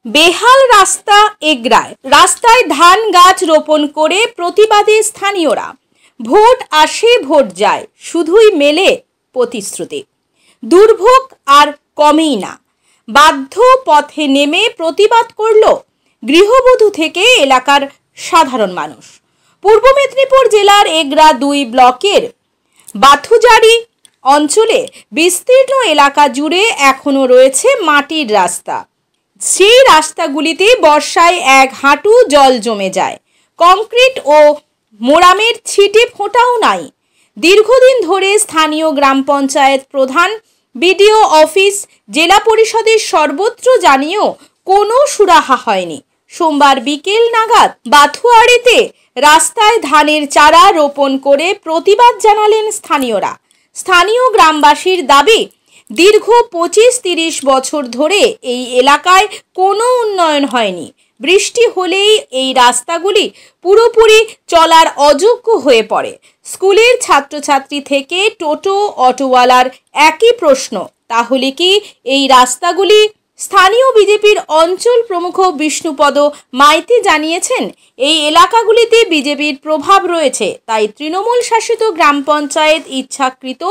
বেহাল রাস্তা এগরায়, রাস্তায় ধান গাছ রোপণ করে প্রতিবাদে স্থানীয়রা। ভোট আসে ভোট যায়, শুধুই মেলে প্রতিশ্রুতি। দুর্ভোগ আর কমেই না, বাধ্য পথে নেমে প্রতিবাদ করল গৃহবধূ থেকে এলাকার সাধারণ মানুষ। পূর্ব মেদিনীপুর জেলার এগরা 2 ব্লকের বাথুজারি অঞ্চলে বিস্তীর্ণ এলাকা জুড়ে এখনো রয়েছে মাটির রাস্তা। সেই রাস্তাগুলিতে বর্ষায় 1 হাঁটু জল জমে যায়, কংক্রিট ও মোরামের ছিটে ফোঁটাও নাই। দীর্ঘদিন ধরে স্থানীয় গ্রাম পঞ্চায়েত প্রধান, বিডিও অফিস, জেলা পরিষদের সর্বত্র জানিয়েও কোনো সুরাহা হয়নি। সোমবার বিকেল নাগাদ বাথুয়ারিতে রাস্তায় ধানের চারা রোপণ করে প্রতিবাদ জানালেন স্থানীয়রা। স্থানীয় গ্রামবাসীর দাবি, দীর্ঘ 25-30 বছর ধরে এই এলাকায় কোনো উন্নয়ন হয়নি। বৃষ্টি হলেই এই রাস্তাগুলি পুরোপুরি চলার অযোগ্য হয়ে পড়ে। স্কুলের ছাত্রছাত্রী থেকে টোটো অটোওয়ালার একই প্রশ্ন, তাহলে কি এই রাস্তাগুলি? স্থানীয় বিজেপির অঞ্চল প্রমুখ বিষ্ণুপদ মাইতি জানিয়েছেন, এই এলাকাগুলিতে বিজেপির প্রভাব রয়েছে, তাই তৃণমূল শাসিত গ্রাম পঞ্চায়েত ইচ্ছাকৃত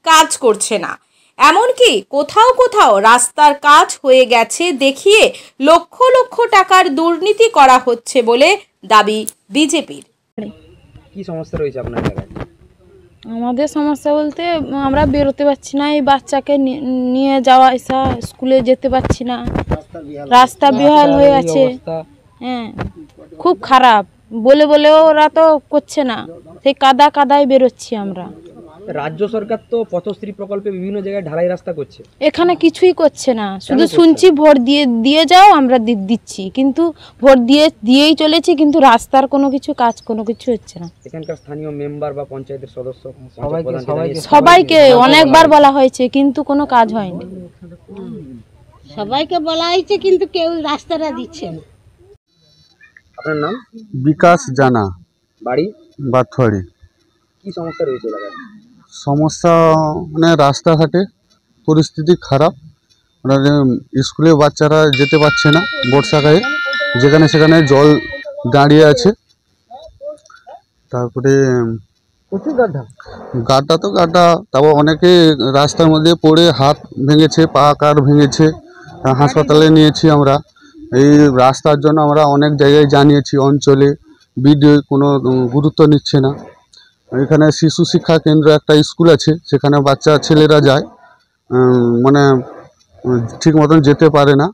কাজ করছে না। এমনকি কোথাও কোথাও রাস্তার কাজ হয়ে গেছে দেখিয়ে লক্ষ লক্ষ টাকার দুর্নীতি করা হচ্ছে বলে দাবি বিজেপির। কি সমস্যা রয়েছে আপনার এলাকায়? আমাদের সমস্যা বলতে আমরা বেরোতে পারছি না, এই বাচ্চাকে নিয়ে যাওয়া আসা, স্কুলে যেতে পারছি না, রাস্তা বেহাল হয়ে আছে। হ্যাঁ, খুব খারাপ, বলেও ওরা তো করছে না, সেই কাদায় বেরোচ্ছি আমরা। রাজ্য সরকার তো পথশ্রী প্রকল্পে বিভিন্ন জায়গায় ঢালাই রাস্তা করছে, এখানে কিছুই করছে না। শুধু শুনছি ভোট দিয়ে যাও, আমরা দিচ্ছি, কিন্তু ভোট দিয়েই চলেছি, কিন্তু রাস্তার কোনো কিছু কাজ কোনো কিছু হচ্ছে না। এখানকার স্থানীয় মেম্বার বা পঞ্চায়েতের সদস্য সবাইকে অনেকবার বলা হয়েছে, কিন্তু কোনো কাজ হয়নি। সবাইকে বলা হয়েছে, কিন্তু কেউ রাস্তাটা দিচ্ছে না। আপনার নাম? বিকাশ জানা, বাড়ি বাথুয়ারি। কি সমস্যা রয়েছে এলাকায়? সমস্যা মানে রাস্তাঘাটে পরিস্থিতি খারাপ, স্কুলে বাচ্চারা যেতে পারছে না বর্ষাকালে, যেখানে সেখানে জল দাঁড়িয়ে আছে। তারপরে গাড্ডা, তারপর অনেকে রাস্তার মধ্যে পড়ে হাত ভেঙেছে, পা কার ভেঙেছে, হাসপাতালে নিয়েছি আমরা। এই রাস্তার জন্য আমরা অনেক জায়গায় জানিয়েছি, অঞ্চলে বিডিও কোনো গুরুত্ব নিচ্ছে না। এখানে শিশু শিক্ষা কেন্দ্র একটা স্কুল আছে, সেখানে বাচ্চা ছেলেরা যায়, মানে ঠিক মতন যেতে পারে না।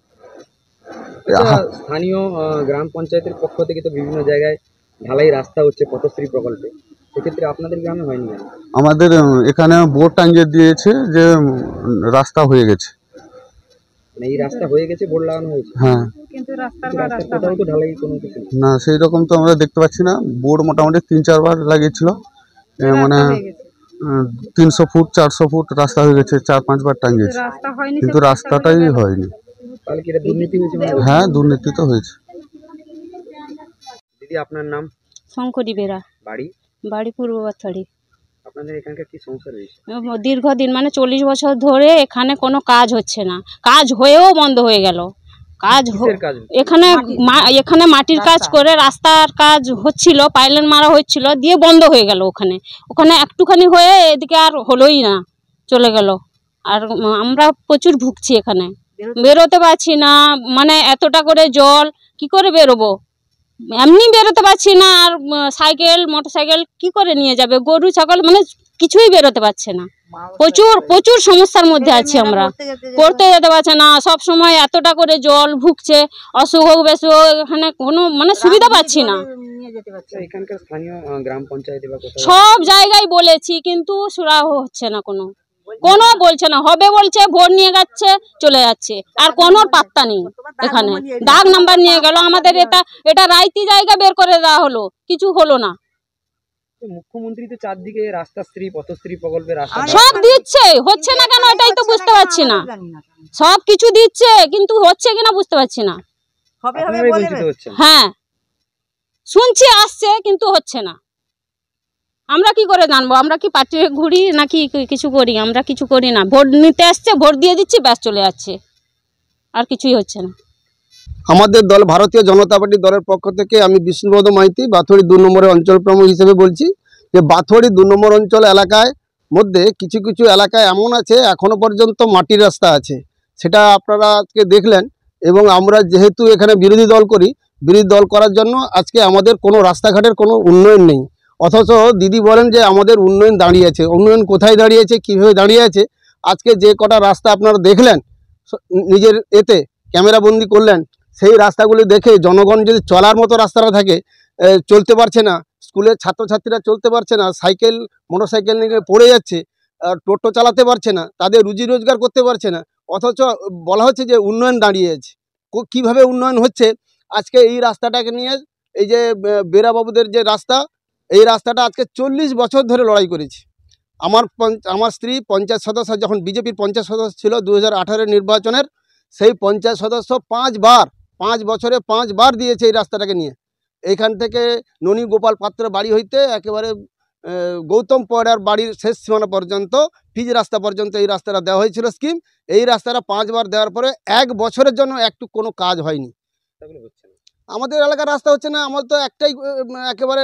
স্থানীয় গ্রাম পঞ্চায়েতের পক্ষ থেকে তো বিভিন্ন জায়গায় ঢালাই রাস্তা হচ্ছে পথশ্রী প্রকল্পে, সেক্ষেত্রে আপনাদের গ্রামে হয়নি? আমাদের এখানে বোর্ড টাঙিয়ে দিয়েছে যে রাস্তা হয়ে গেছে। এই রাস্তা হয়ে গেছে, বোর্ড লাগানো হয়েছে, হ্যাঁ, কিন্তু কোথাও তো ঢালাই কোনো কিছু না, সেই রকম তো আমরা দেখতে পাচ্ছি না। বোর্ড মোটামুটি 3-4 বার লাগিয়েছিল, মানে 300 ফুট 400 ফুট রাস্তা হয়ে গেছে, 4-5 বার টাঙিয়েছে, কিন্তু রাস্তাটাই হয়নি। তাহলে কি এটা দুর্নীতি হয়েছে? হ্যাঁ, দুর্নীতি তো হয়েছে। দিদি, আপনার নাম? শঙ্করী বেরা, বাড়ি পূর্ব বাথুয়ারি। আপনাদের এখানকার কি সমস্যা রয়েছে? দীর্ঘদিন মানে 40 বছর ধরে এখানে কোনো কাজ হচ্ছে না, কাজ হয়েও বন্ধ হয়ে গেল। এখানে মাটির কাজ করে রাস্তার কাজ হচ্ছিল, পাইলেন মারা হচ্ছিল, দিয়ে বন্ধ হয়ে গেল। ওখানে একটুখানি হয়ে এদিকে আর হলোই না, চলে গেল। আর আমরা প্রচুর ভুগছি, এখানে বেরোতে পারছি না, মানে এতটা করে জল, কি করে বেরোবো? এমনি বেরোতে পারছি না। আর সাইকেল মোটরসাইকেল কি করে নিয়ে যাবে? গরু ছাগল মানে কিছুই বেরোতে পারছে না। প্রচুর সমস্যার মধ্যে আছি আমরা, পড়তে যেতে পারছে না, সব সময় এতটা করে জল, ভুগছে, অসুখ হোক বেসুখ, এখানে কোনো মানে সুবিধা পাচ্ছি না। এখানকার স্থানীয় গ্রাম পঞ্চায়েত সব জায়গায় বলেছি, কিন্তু সুরাহ হচ্ছে না, কোনো বলছে না। হবে বলছে, ভোট নিয়ে যাচ্ছে, চলে যাচ্ছে, আর কোনো পাত্তা নেই। এখানে দাগ নাম্বার নিয়ে গেল আমাদের, এটা রাইতি জায়গা বের করে দেওয়া হলো, কিছু হলো না। মুখ্যমন্ত্রী তো চারদিকে রাস্তাশ্রী পথশ্রী প্রকল্পের রাস্তা সব দিচ্ছে, হচ্ছে না কেন এটাই তো বুঝতে পারছি না। সব কিছু দিচ্ছে, কিন্তু হচ্ছে কিনা বুঝতে পারছি না। হ্যাঁ, শুনছি আসছে, কিন্তু হচ্ছে না। আমরা কি করে জানবো? আমরা কি পার্টি ঘুরি নাকি কিছু করি? আমরা কিছু করি না। ভোট নিতে আসছে, ভোট দিয়ে দিচ্ছি, ব্যাস চলে যাচ্ছে, আর কিছুই হচ্ছে না। আমাদের দল ভারতীয় জনতা পার্টি দলের পক্ষ থেকে আমি বিষ্ণুপদ মাইতি বাথুড়ি 2 নম্বরের অঞ্চল প্রমুখ হিসেবে বলছি যে বাথুড়ি 2 নম্বর অঞ্চল এলাকায় মধ্যে কিছু কিছু এলাকায় এমন আছে এখনো পর্যন্ত মাটির রাস্তা আছে, সেটা আপনারা আজকে দেখলেন। এবং আমরা যেহেতু এখানে বিরোধী দল করি, বিরোধী দল করার জন্য আজকে আমাদের কোনো রাস্তাঘাটের কোনো উন্নয়ন নেই। অথচ দিদি বলেন যে আমাদের উন্নয়ন দাঁড়িয়েছে। উন্নয়ন কোথায় দাঁড়িয়েছে, কীভাবে দাঁড়িয়ে আছে? আজকে যে কটা রাস্তা আপনারা দেখলেন নিজের এতে ক্যামেরাবন্দি করলেন, সেই রাস্তাগুলি দেখে জনগণ যদি চলার মতো রাস্তাটা থাকে, চলতে পারছে না, স্কুলের ছাত্রছাত্রীরা চলতে পারছে না, সাইকেল মোটরসাইকেল নিয়ে পড়ে যাচ্ছে, টোটো চালাতে পারছে না, তাদের রুজি রোজগার করতে পারছে না। অথচ বলা হচ্ছে যে উন্নয়ন দাঁড়িয়ে আছে। কীভাবে উন্নয়ন হচ্ছে? আজকে এই রাস্তাটাকে নিয়ে, এই যে বেরাবাবুদের যে রাস্তা, এই রাস্তাটা আজকে 40 বছর ধরে লড়াই করেছি। আমার স্ত্রী পঞ্চায়েত সদস্য, যখন বিজেপির পঞ্চায়েত সদস্য ছিল 2018 নির্বাচনের, সেই পঞ্চায়েত সদস্য 5 বছরে 5 বার দিয়েছে এই রাস্তাটাকে নিয়ে। এইখান থেকে ননী গোপাল পাত্র বাড়ি হইতে একেবারে গৌতম পয়রার বাড়ির শেষ সীমানা পর্যন্ত, পিচ রাস্তা পর্যন্ত এই রাস্তাটা দেওয়া হয়েছিল স্কিম। এই রাস্তাটা 5 বার দেওয়ার পরে 1 বছরের জন্য একটু কোনো কাজ হয়নি। আমাদের এলাকার রাস্তা হচ্ছে না। আমার তো একটাই একেবারে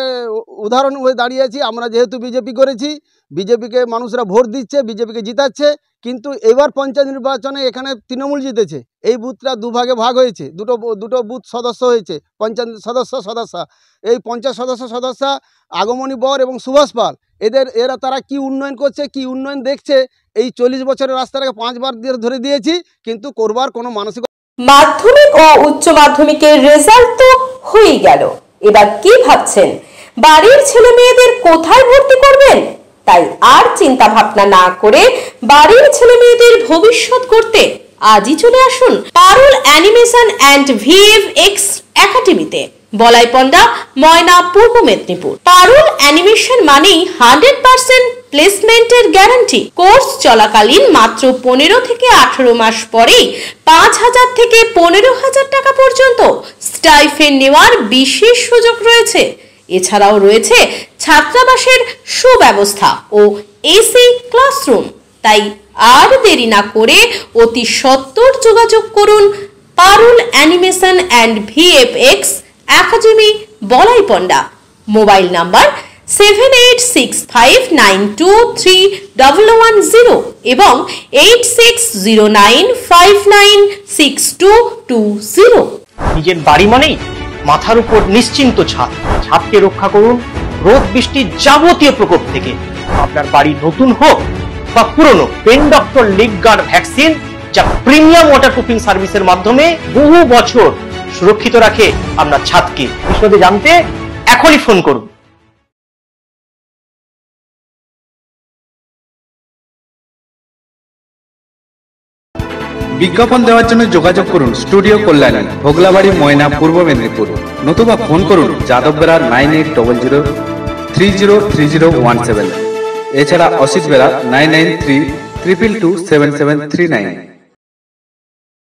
উদাহরণ হয়ে দাঁড়িয়ে আছি, আমরা যেহেতু বিজেপি করেছি, বিজেপিকে মানুষরা ভোট দিচ্ছে, বিজেপিকে জিতাচ্ছে। কিন্তু এবার পঞ্চায়েত নির্বাচনে এখানে তৃণমূল জিতেছে। এই বুথটা দুভাগে ভাগ হয়েছে, দুটো বুথ সদস্য হয়েছে, পঞ্চায়েত সদস্য। এই পঞ্চায়েত সদস্য আগমনী বর এবং সুভাষ পাল, তারা কি উন্নয়ন করছে, কি উন্নয়ন দেখছে? এই 40 বছরের রাস্তাটাকে 5 বার ধরে দিয়েছি, কিন্তু করবার কোনো মানসিক। মাধ্যমিক ও উচ্চ মাধ্যমিকের রেজাল্ট তো হয়ে গেল, এবার কি ভাবছেন? বাড়ির ছেলে মেয়েদের কোথায় ভর্তি করবেন? তাই আর চিন্তা ভাবনা না করে বাড়ির ছেলে মেয়েদের ভবিষ্যৎ করতে আজই চলে আসুন পারুল অ্যানিমেশন অ্যান্ড ভিএফএক্স একাডেমিতে, বলাইপন্ডা, ময়না, পূর্ব মেদিনীপুর। পারুল অ্যানিমেশন মানেই 100% প্লেসমেন্টের গ্যারান্টি। কোর্স চলাকালীন মাত্র 15 থেকে 18 মাস পরেই 5,000 থেকে 15,000 টাকা পর্যন্ত স্টাইফেন্ড নেওয়ার বিশেষ সুযোগ রয়েছে। এছাড়াও রয়েছে ছাত্রাবাসের সুব্যবস্থা ও এসি ক্লাসরুম। তাই আর দেরি না করে অতি সত্বর যোগাযোগ করুন Parul animation and VFX academy, Balaipanda. Mobile number 7865923110 এবং 8609596220। নিজের বাড়ি মানেই মাথার উপর নিশ্চিন্ত ছাদ। ছাদকে রক্ষা করুন রোদ বৃষ্টির যাবতীয় প্রকোপ থেকে। আপনার বাড়ি নতুন হোক বা পুরনো, pen doctor leak guard vaccine, যা প্রিমিয়াম ওয়াটারপ্রুফিং সার্ভিসের মাধ্যমে বহু বছর সুরক্ষিত রাখে আপনার ছাদকে। বিশদে জানতে এখনই ফোন করুন। বিজ্ঞাপন দেওয়ার জন্য যোগাযোগ করুন স্টুডিও কল্যাণী, ভোগলাবাড়ি, ময়না, পূর্ব মেদিনীপুর। নতুবা ফোন করুন যাদব বেরা 9800303017। এছাড়া অসিত বেরা 9932227739।